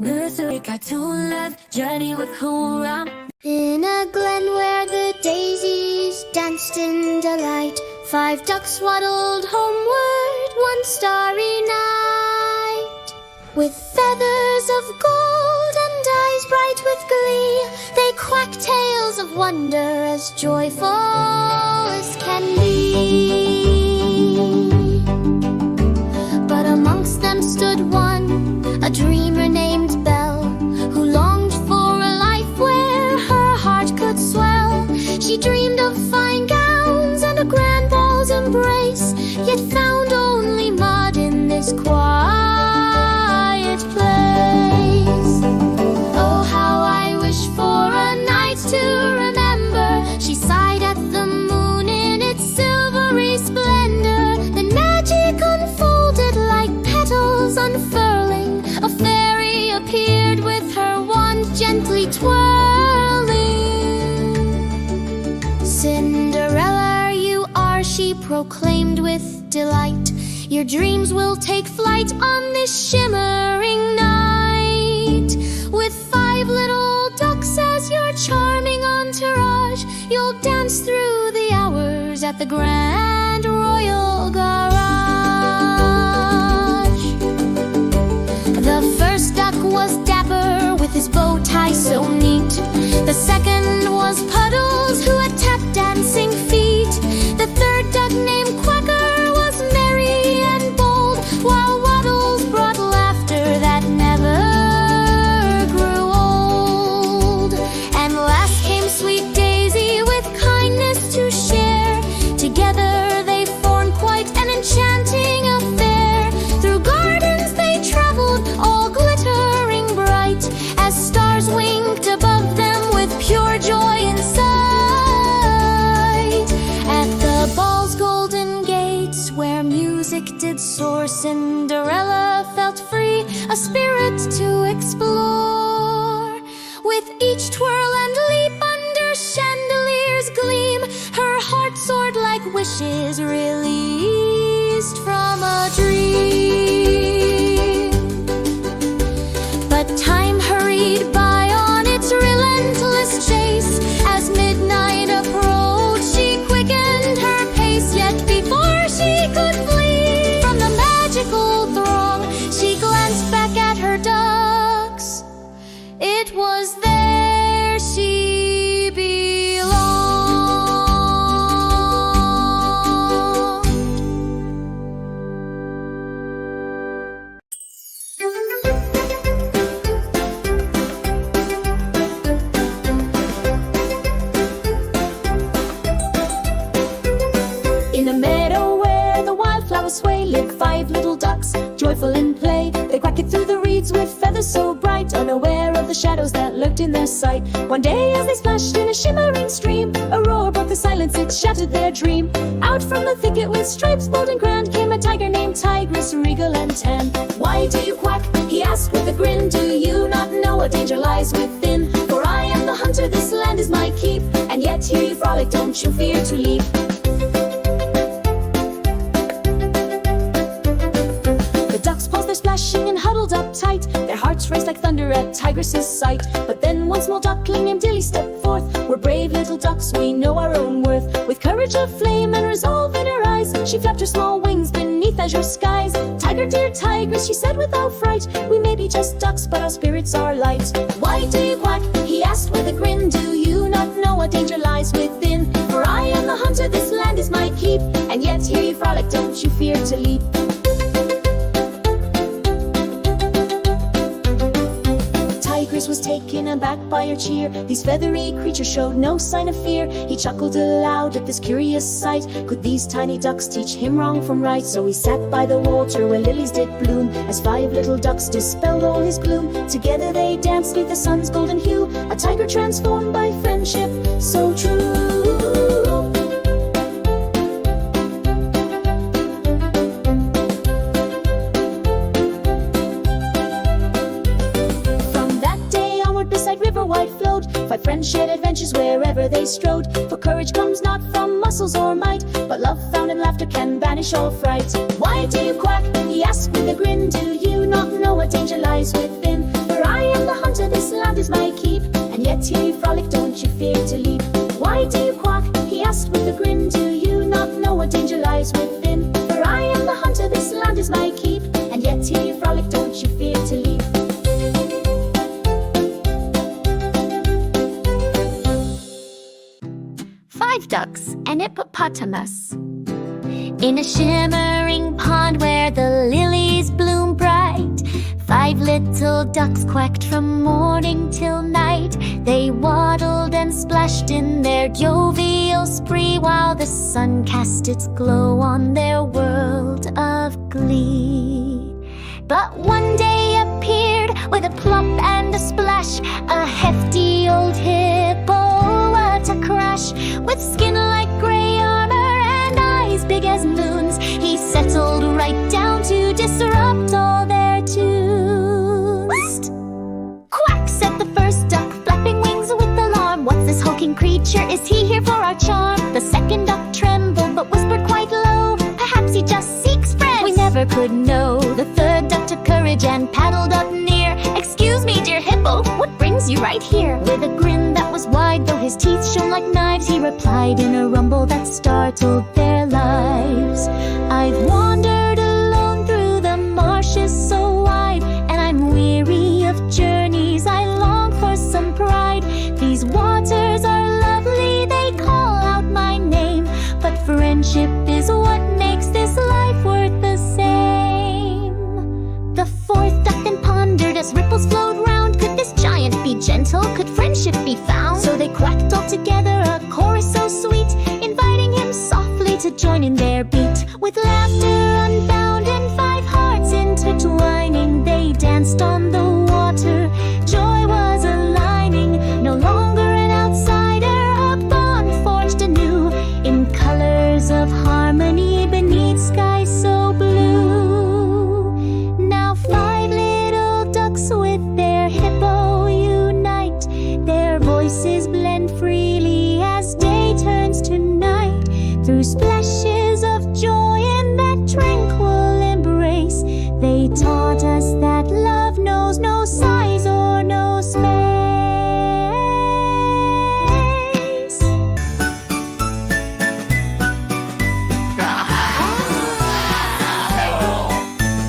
Nursery cartoon love journey with Hooram. In a glen where the daisies danced in delight, 5 ducks waddled homeward one starry night. With feathers of gold and eyes bright with glee, they quacked tales of wonder as joyful as can be. But amongst them stood one, a dreamer named Belle, who longed for a life where her heart could swell. She dreamed of fine gowns and a grand ball's embrace, yet found only mud in this quiet place. Oh, how I wish for a night to remember. She sighed at the moon in its silvery splendor. Then magic unfolded like petals unfurling. A fairy appeared with her wand gently twirling. Cinderella, you are, she proclaimed with delight. Your dreams will take flight on this shimmering night. With 5 little ducks as your charming entourage, you'll dance through the hours at the Grand Royal Garage. The first duck was dapper with his bow tie so neat. The second was Puddles, who had tap dancing feet. The third duck named Quacker was merry and bold, while Waddles brought laughter that never grew old. And last came sweet Daisy with kindness to share. Together they formed quite an enchanting affair. Through gardens they traveled, all glittering bright, as stars winked above them with pure joy in sight. At the ball's golden gates, where music did soar, Cinderella felt free, a spirit to explore. With each twirl and leap under chandeliers' gleam, her heart soared like wishes released from a dream. But time hurried by on its relentless chase. As midnight approached, she quickened her pace. Yet before she could flee from the magical throng, she glanced back at her ducks. It was there she belonged. In a meadow where the wildflowers sway, lived 5 little ducks, joyful in play. They quacked through the reeds with feathers so bright, unaware of the shadows that lurked in their sight. One day as they splashed in a shimmering stream, a roar broke the silence, it shattered their dream. Out from the thicket with stripes bold and grand came a tiger named Tigress, regal and tan. Why do you quack? He asked with a grin. Do you not know what danger lies within? For I am the hunter, this land is my keep, and yet here you frolic, don't you fear to leap. Splashing and huddled up tight, their hearts raced like thunder at Tigress's sight. But then one small duckling named Dilly stepped forth. We're brave little ducks, we know our own worth. With courage of flame and resolve in her eyes, she flapped her small wings beneath azure skies. Tiger, dear Tigress, she said without fright, we may be just ducks, but our spirits are light. Why do you quack? He asked with a grin. Do you not know what danger lies within? For I am the hunter, this land is my keep, and yet here you frolic, don't you fear to leap. Tigress was taken aback by her cheer. These feathery creatures showed no sign of fear. He chuckled aloud at this curious sight. Could these tiny ducks teach him wrong from right? So he sat by the water where lilies did bloom, as 5 little ducks dispelled all his gloom. Together they danced neath the sun's golden hue, a tiger transformed by friendship so true. River wide flowed, 5 friends shared adventures wherever they strode. For courage comes not from muscles or might, but love found in laughter can banish all fright. Why do you quack? He asked with a grin. Do you not know what danger lies within? For I yet here you frolic, don't you fear to leap? Why do you quack? He asked with a grin. Do you not know what danger lies within? For I am the hunter, this land is my keep, and yet here you frolic, don't you fear to leap? 5 ducks, an hippopotamus. In a shimmering pond where the lilies bloom bright, 5 little ducks quacked from morning till night. They waddled and splashed in their jovial spree, while the sun cast its glow on their world of glee. But one day appeared, with a plump and a splash, a hefty old hippo, what a crash! With skin like gray armor and eyes big as moons, he settled right down to disrupt all their tunes. Quack, said the first duck, flapping wings with alarm. What's this hulking creature? Is he here for our charm? The second duck trembled but whispered quite low, perhaps he just seeks friends. We never could know. The third duck took courage and paddled up near. Excuse me, dear hippo, what brings you right here? With a grin that was wide, though his teeth shone like knives, he replied in a rumble that startled their lives. I've wandered alone through the marshes so wide, and I'm weary of journeys, I long for some pride. These waters are lovely, they call out my name, but friendship is what makes this life worth the same. The fourth duck then pondered as ripples flowed round. Could this giant be gentle? Could friendship be found? So they quacked all together, a chorus so sweet, inviting him softly to join in their beat. With laughter unbound and 5 hearts intertwining, they danced on the water. Joy was aligning, no longer an outsider, a bond forged anew in colors of harmony beneath skies so blue. Now 5 little ducks with their hippo unite, their voices blend freely as day turns to night. Through splashes of joy in that tranquil embrace, they taught us that love knows no size or no space.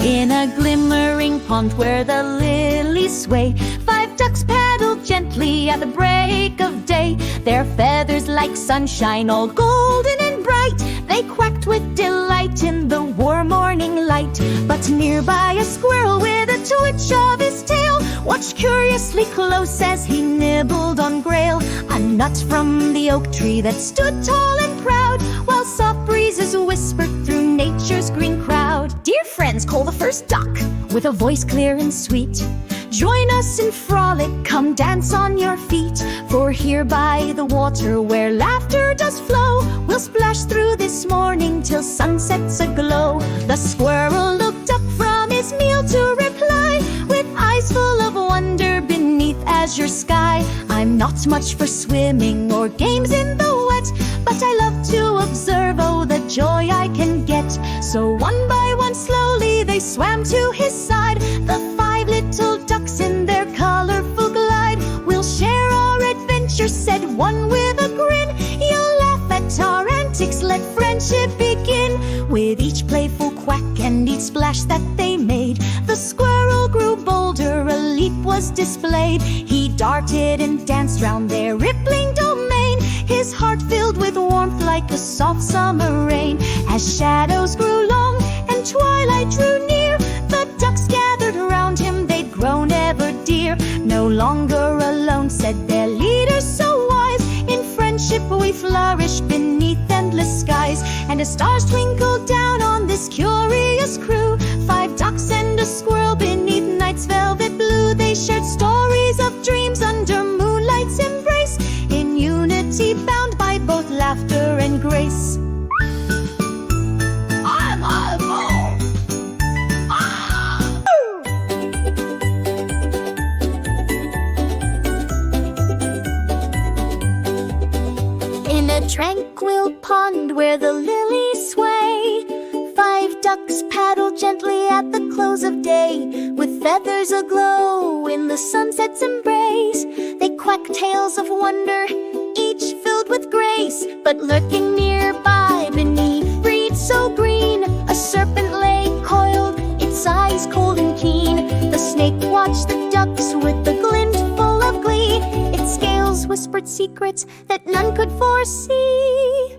In a glimmering pond where the lilies sway, 5 ducks paddled gently at the break of day. Their feathers like sunshine, all golden and bright, they quacked with delight in the warm morning light. But nearby a squirrel with a twitch of his tail watched curiously close as he nibbled on Grail, a nut from the oak tree that stood tall and proud, while soft breezes whispered through nature's green crowd. Dear friends, call the first duck with a voice clear and sweet. Join us in frolic, come dance on your feet. For here by the water where laughter does flow, we'll splash through this morning till sunset's aglow. The squirrel looked up from his meal to reply, with eyes full of wonder beneath azure sky. I'm not much for swimming or games in the wet, but I love to observe, oh, the joy I can get. So one by one slowly they swam to his side, the 5 little ducks in their colorful glide. We'll share our adventure, said one with a grin. You'll laugh at our antics, let friendship begin. With each playful quack and each splash that they made, the squirrel grew bolder, a leap was displayed. He darted and danced round their rippling domain, his heart filled with warmth like a soft summer rain. As shadows grew long and twilight drew near, the ducks gathered around him, they'd grown ever dear. No longer alone, said their leader so wise, in friendship we flourish beneath endless skies. And as stars twinkled down on this curious crew, 5 ducks and a squirrel beneath night's velvet blue, they shared stories of dreams under moonlight's embrace, in unity bound by both laughter and grace. In a tranquil pond where the lilies sway, 5 ducks paddle gently gently at the close of day. With feathers aglow in the sunset's embrace, they quack tales of wonder, each filled with grace. But lurking nearby beneath reeds so green, a serpent lay coiled, its eyes cold and keen. The snake watched the ducks with a glint full of glee. Its scales whispered secrets that none could foresee.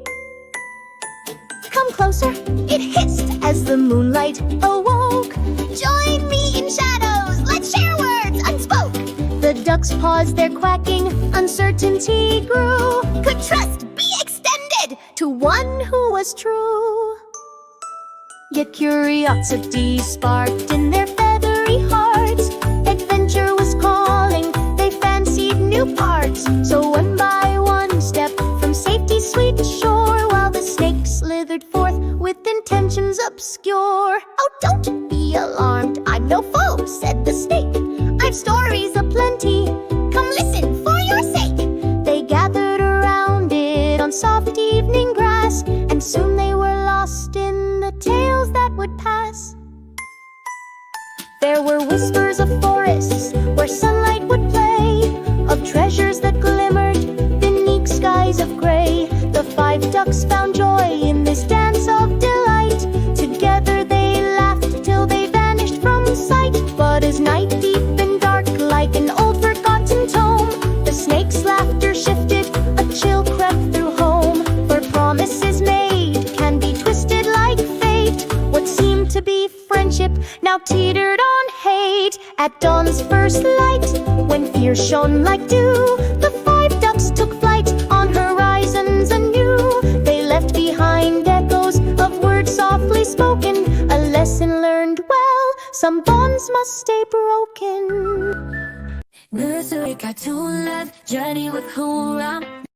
Come closer, it hissed as the moonlight awoke. Join me in shadows, let's share words unspoke. The ducks paused their quacking, uncertainty grew. Could trust be extended to one who was true? Yet curiosity sparked in their feathery hearts. Adventure was calling, they fancied new parts. So one by one stepped from safety's sweet shore, while the snake slithered forth with intentions obscure. Oh, don't be alarmed, I'm no foe, said the snake. I've stories aplenty, come listen for your sake. They gathered around it on soft evening grass, and soon they were lost in the tales that would pass. There were whispers of forests where sunlight would play, of treasures that glimmered beneath skies of gray. The 5 ducks found joy in this dance of delight. Together they laughed till they vanished from sight. But as night deepened dark like an old forgotten tome, the snake's laughter shifted, a chill crept through home. For promises made can be twisted like fate. What seemed to be friendship now teetered on hate. At dawn's first light, when fear shone like dew, the 5 ducks took flight on horizons anew. They left behind echoes of words softly spoken, a lesson learned well, some bonds must stay broken. Nursery cartoon life, journey with Hurram.